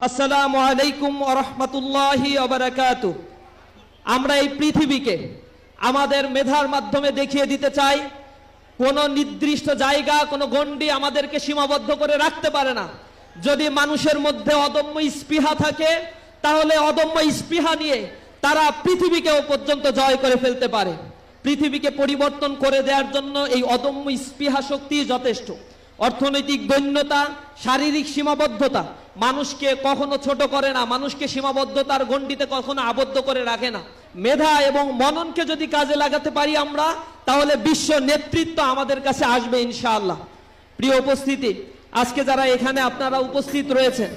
আসসালামু আলাইকুম ওয়া রাহমাতুল্লাহি ওয়া বারাকাতুহু। আমরা এই পৃথিবীকে আমাদের মেধার মাধ্যমে দেখিয়ে দিতে চাই কোনো নির্দিষ্ট জায়গা, কোনো গণ্ডি আমাদেরকে সীমাবদ্ধ করে রাখতে পারে না। যদি মানুষের মধ্যে অদম্য স্পৃহা থাকে, তাহলে অদম্য স্পৃহা নিয়ে তারা পৃথিবীকেও পর্যন্ত জয় করে ফেলতে পারে। পৃথিবীকে পরিবর্তন করে দেওয়ার জন্য এই অদম্য স্পৃহা শক্তি যথেষ্ট। অর্থনৈতিক দৈন্যতা, শারীরিক সীমাবদ্ধতা মানুষকে কখনো ছোট করে না, মানুষকে সীমাবদ্ধতার গণ্ডিতে কখনো আবদ্ধ করে রাখে না। মেধা এবং মননকে যদি কাজে লাগাতে পারি আমরা, তাহলে বিশ্ব নেতৃত্ব আমাদের কাছে আসবে ইনশাআল্লাহ। প্রিয় উপস্থিতি, আজকে যারা এখানে আপনারা উপস্থিত রয়েছেন,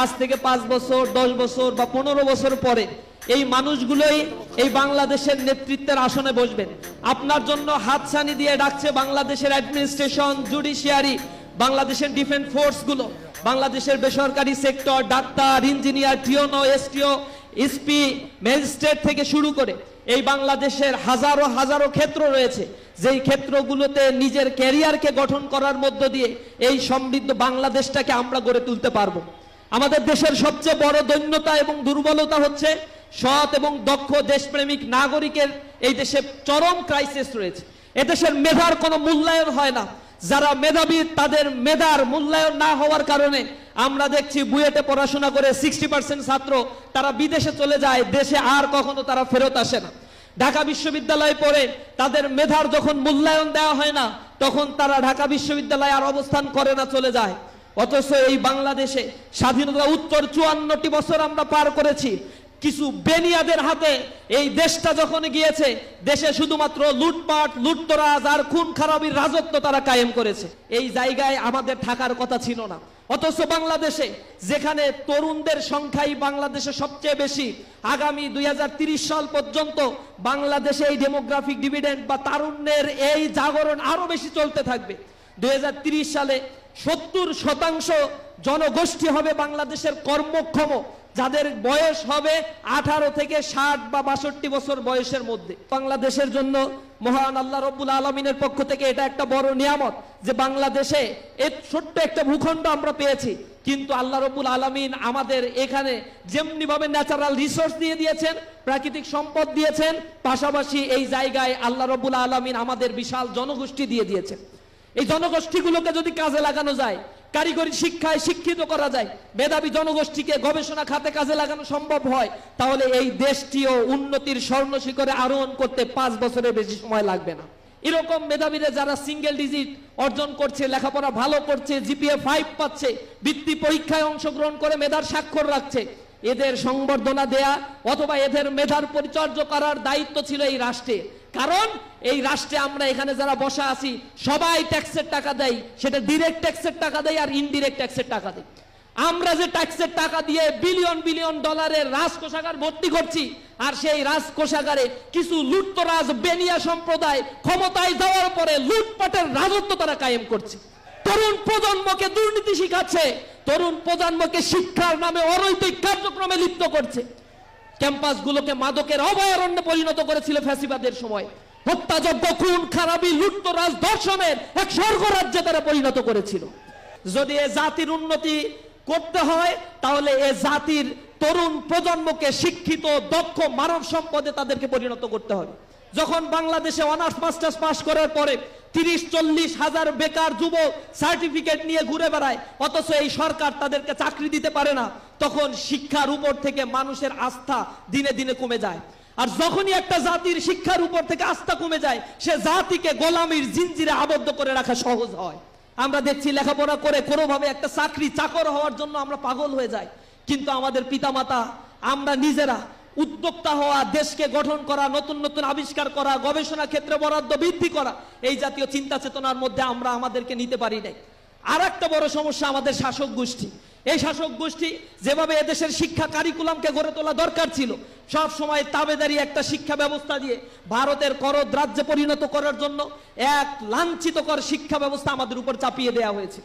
আজ থেকে 5 বছর 10 বছর বা 15 বছর পরে এই মানুষগুলোই এই বাংলাদেশের নেতৃত্বের আসনে বসবেন। আপনার জন্য হাতছানি দিয়ে ডাকছে বাংলাদেশের অ্যাডমিনিস্ট্রেশন, জুডিশিয়ারি, বাংলাদেশের ডিফেন্স ফোর্সগুলো, বাংলাদেশের বেসরকারি sector, doctor, engineer, টিওনো, এসটিও, SP, magistrate থেকে শুরু করে এই বাংলাদেশের হাজারো হাজারো ক্ষেত্র রয়েছে, যেই ক্ষেত্রগুলোতে নিজের ক্যারিয়ারকে গঠন করার মধ্য দিয়ে এই সমৃদ্ধ বাংলাদেশটাকে আমরা গড়ে তুলতে পারবো। আমাদের দেশের সবচেয়ে বড় দৈন্যতা এবং দুর্বলতা হচ্ছে সৎ এবং দক্ষ দেশপ্রেমিক নাগরিকের এই দেশে চরম ক্রাইসিস রয়েছে। এদেশের মেধার কোনো মূল্যায়ন হয় না। যারা মেধাবী, তাদের মেধার মূল্যায়ন না হওয়ার কারণে আমরা দেখছি বুয়েটে পড়াশোনা করে 60% ছাত্র তারা বিদেশে চলে যায়, দেশে আর কখনো তারা ফেরত আসে না। ঢাকা বিশ্ববিদ্যালয়ে পড়ে তাদের মেধার যখন মূল্যায়ন দেওয়া হয় না, তখন তারা ঢাকা বিশ্ববিদ্যালয়ে আর অবস্থান করে না, চলে যায়। অথচ এই বাংলাদেশে স্বাধীনতা উত্তর 54টি বছর আমরা পার করেছি। কিছু বেনিয়াদের হাতে এই দেশটা যখন গিয়েছে, দেশে শুধুমাত্র লুটপাট, লুটতরাজ আর খুন খারাপির রাজত্ব তারা কায়েম করেছে। এই জায়গায় আমাদের থাকার কথা ছিল না। অথচ বাংলাদেশে যেখানে তরুণদের সংখ্যাই বাংলাদেশে সবচেয়ে বেশি, আগামী 2030 সাল পর্যন্ত বাংলাদেশে এই ডেমোগ্রাফিক ডিভিডেন্ড বা তারুণ্যের এই জাগরণ আরো বেশি চলতে থাকবে। 2030 সালে 70% জনগোষ্ঠী হবে বাংলাদেশের কর্মক্ষম, যাদের বয়স হবে 18 থেকে 60 বা 62 বছর বয়সের মধ্যে। বাংলাদেশের জন্য মহান আল্লাহ রব্বুল আলমিনের পক্ষ থেকে এটা একটা বড় নিয়ামত যে বাংলাদেশে এই ছোট্ট একটা ভূখণ্ড আমরা পেয়েছি। কিন্তু আল্লাহ রব্বুল আলমিন আমাদের এখানে যেমনি ভাবে ন্যাচারাল রিসোর্স দিয়ে দিয়েছেন, প্রাকৃতিক সম্পদ দিয়েছেন, পাশাপাশি এই জায়গায় আল্লাহ রব্বুল আলমিন আমাদের বিশাল জনগোষ্ঠী দিয়ে দিয়েছেন। এই জনগোষ্ঠীগুলোকে যদি কাজে লাগানো যায়, কারিগরি শিক্ষায় শিক্ষিত করা যায়, মেধাবী জনগোষ্ঠীকে গবেষণা খাতে কাজে লাগানো সম্ভব হয়, তাহলে এই দেশটিও উন্নতির স্বর্ণ শিখরে আরোহণ করতে 5 বছরের বেশি সময় লাগবে না। এরকম মেধাবীরা যারা সিঙ্গেল ডিজিট অর্জন করছে, লেখাপড়া ভালো করছে, জিপিএ 5 পাচ্ছে, বৃত্তি পরীক্ষায় অংশগ্রহণ করে মেধার স্বাক্ষর রাখছে, এদের সংবর্ধনা দেয়া অথবা এদের মেধার পরিচর্যা করার দায়িত্ব ছিল এই রাষ্ট্রে। কারণ এই রাষ্ট্রে আমরা এখানে যারা বসা আছি সবাই ট্যাক্সের টাকা দেয়, সেটা ডিরেক্ট ট্যাক্সের টাকা দেয় আর ইনডিরেক্ট ট্যাক্সের টাকা দেয়। আমরা যে ট্যাক্সের টাকা দিয়ে বিলিয়ন বিলিয়ন ডলারের রাজকোষাগার ভর্তি করছি, আর সেই রাজকোষাগারে কিছু লুটতরাজ বেনিয়া সম্প্রদায় ক্ষমতায় যাওয়ার পরে লুটপাটের রাজত্ব তারা কায়েম করছে। তরুণ প্রজন্মকে দুর্নীতি শিখাচ্ছে, তরুণ প্রজন্মকে শিক্ষার নামে অনৈতিক কার্যক্রমে লিপ্ত করছে। ক্যাম্পাসগুলোকে মাদকের অভয়ারণ্যে পরিণত করেছিল ফ্যাসিবাদের সময়। হত্যাযজ্ঞ, খুন খারাপি, লুটতরাজ, ধর্ষণের এক স্বর্গরাজ্যে তারা পরিণত করেছিল। যদি এ জাতির উন্নতি করতে হয়, তাহলে এ জাতির তরুণ প্রজন্মকে শিক্ষিত, দক্ষ মানব সম্পদে তাদেরকে পরিণত করতে হবে। যখন বাংলাদেশে অনার্স মাস্টার্স পাস করার পরে 30-40 হাজার বেকার যুবক সার্টিফিকেট নিয়ে ঘুরে বেড়ায়, অথচ এই সরকার তাদেরকে চাকরি দিতে পারে না, তখন শিক্ষার উপর থেকে মানুষের আস্থা দিনে দিনে কমে যায়। আর যখনই একটা জাতির শিক্ষার উপর থেকে আস্থা কমে যায়, সে জাতিকে গোলামির জিনজিরে আবদ্ধ করে রাখা সহজ হয়। আমরা দেখছি লেখাপড়া করে কোনোভাবে একটা চাকরি চাকর হওয়ার জন্য আমরা পাগল হয়ে যাই, কিন্তু আমাদের পিতামাতা, আমরা নিজেরা উদ্যোক্তা হওয়া, দেশকে গঠন করা, নতুন নতুন আবিষ্কার করা, গবেষণা ক্ষেত্রে বরাদ্দ বৃদ্ধি করা, এই জাতীয় চিন্তা চেতনার মধ্যে আমরা আমাদেরকে নিতে পারি নাই। আর একটা বড় সমস্যা আমাদের শাসক গোষ্ঠী। এই শাসক গোষ্ঠী যেভাবে এদেশের শিক্ষা কারিকুলামকে গড়ে তোলা দরকার ছিল, সব সময় তাবেদারি একটা শিক্ষা ব্যবস্থা দিয়ে ভারতের করদ রাজ্যে পরিণত করার জন্য এক লাঞ্ছিতকর শিক্ষা ব্যবস্থা আমাদের উপর চাপিয়ে দেওয়া হয়েছে।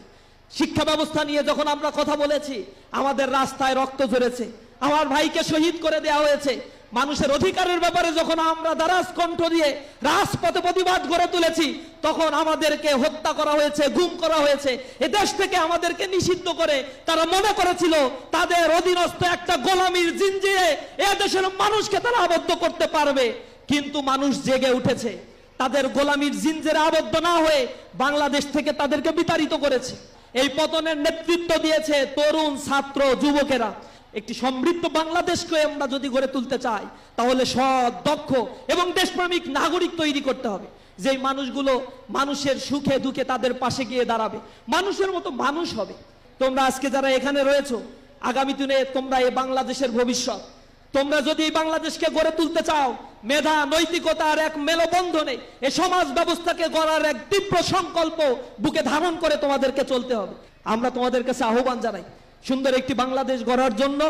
শিক্ষা ব্যবস্থা নিয়ে যখন আমরা কথা বলেছি, আমাদের রাস্তায় রক্ত ঝরেছে, আমার ভাইকে শহীদ করে দেওয়া হয়েছে। মানুষের অধিকারের ব্যাপারে যখন আমরা দারাজ কণ্ঠ দিয়ে রাজপথে প্রতিবাদ গড়ে তুলেছি, তখন আমাদেরকে হত্যা করা হয়েছে, গুম করা হয়েছে, এ দেশ থেকে আমাদেরকে নিষিদ্ধ করে তারা মনে করেছিল তাদের অধীনস্থ একটা গোলামীর জিঞ্জিরে এ দেশের মানুষকে তারা আবদ্ধ করতে পারবে। কিন্তু মানুষ জেগে উঠেছে, তাদের গোলামীর জিঞ্জিরে আবদ্ধ না হয়ে বাংলাদেশ থেকে তাদেরকে বিতাড়িত করেছে। এই পতনের নেতৃত্ব দিয়েছে তরুণ ছাত্র যুবকেরা। একটি সমৃদ্ধ বাংলাদেশকে আমরা যদি গড়ে তুলতে চাই, তাহলে সৎ, দক্ষ এবং দেশপ্রেমিক নাগরিক তৈরি করতে হবে, যেই মানুষগুলো মানুষের সুখে দুঃখে তাদের পাশে গিয়ে দাঁড়াবে, মানুষের মতো মানুষ হবে। তোমরা আজকে যারা এখানে রয়েছো, আগামী দিনে তোমরা এই বাংলাদেশের ভবিষ্যৎ। তোমরা যদি এই বাংলাদেশকে গড়ে তুলতে চাও, মেধা নৈতিকতার এক মেলবন্ধনে এই সমাজ ব্যবস্থাকে গড়ার এক তীব্র সংকল্প বুকে ধারণ করে তোমাদেরকে চলতে হবে। আমরা তোমাদের কাছে আহ্বান জানাই, সুন্দর একটি বাংলাদেশ গড়ার জন্য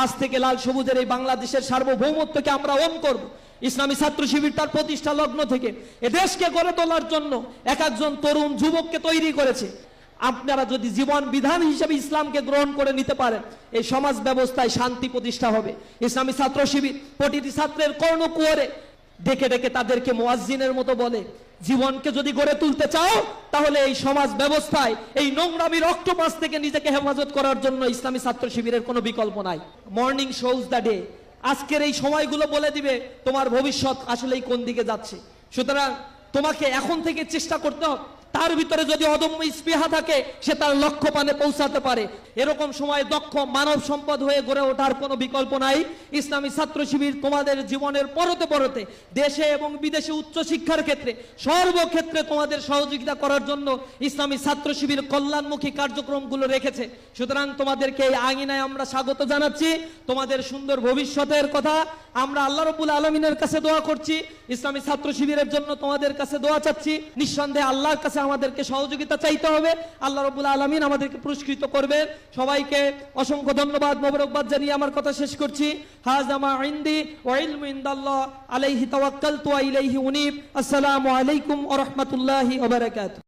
আজ থেকে লাল সবুজের এই বাংলাদেশের সার্বভৌমত্বকে আমরা ওন করব। ইসলামী ছাত্র শিবির তার প্রতিষ্ঠা লগ্ন থেকে এ দেশকে গড়ে তোলার জন্য এক একজন তরুণ যুবককে তৈরি করেছে। আপনারা যদি জীবন বিধান হিসেবে ইসলামকে গ্রহণ করে নিতে পারেন, এই সমাজ ব্যবস্থায় শান্তি প্রতিষ্ঠা হবে। ইসলামী ছাত্র শিবির প্রতিটি ছাত্রের কর্ণকুহরে ডেকে ডেকে তাদেরকে মুয়াজ্জিনের মতো বলে, জীবনকে যদি গড়ে তুলতে চাও, তাহলে এই সমাজ ব্যবস্থায় এই নোংরামির অক্টোপাস থেকে নিজেকে হেফাজত করার জন্য ইসলামী ছাত্র শিবিরের কোনো বিকল্প নাই। Morning shows the day. আজকের এই সময়গুলো বলে দিবে তোমার ভবিষ্যৎ আসলেই কোন দিকে যাচ্ছে। সুতরাং তোমাকে এখন থেকে চেষ্টা করতে হবে। তার ভিতরে যদি অদম্য স্পৃহা থাকে, সে তার লক্ষ্য পানে পৌঁছাতে পারে। এরকম সময় দক্ষ মানব সম্পদ হয়ে গড়ে ওঠার কোনো বিকল্প নাই। ইসলামী ছাত্র শিবির তোমাদের জীবনের পরতে পরতে দেশে এবং বিদেশে উচ্চ শিক্ষার ক্ষেত্রে সর্বক্ষেত্রে তোমাদের সহযোগিতা করার জন্য ইসলামী ছাত্র শিবির কল্যাণমুখী কার্যক্রমগুলো রেখেছে। সুতরাং তোমাদেরকে এই আঙিনায় আমরা স্বাগত জানাচ্ছি। তোমাদের সুন্দর ভবিষ্যতের কথা আমরা আল্লাহ রাব্বুল আলামিনের কাছে দোয়া করছি। ইসলামী ছাত্র শিবিরের জন্য তোমাদের কাছে দোয়া চাচ্ছি। নিঃসন্দেহে আল্লাহর কাছে আমাদেরকে সহযোগিতা চাইতে হবে। আল্লাহ রাব্বুল আলামিন আমাদেরকে পুরস্কৃত করবেন। সবাইকে অসংখ্য ধন্যবাদ, মোবারকবাদ জানিয়ে আমার কথা শেষ করছি। হাযা মা ইনদি ওয়া ইলমু ইনদাল্লাহ আলাইহি তাওয়াক্কালতু ওয়া ইলাইহি উনীব। আসসালামু আলাইকুম ওয়া রাহমাতুল্লাহি ওয়া বারাকাতুহু।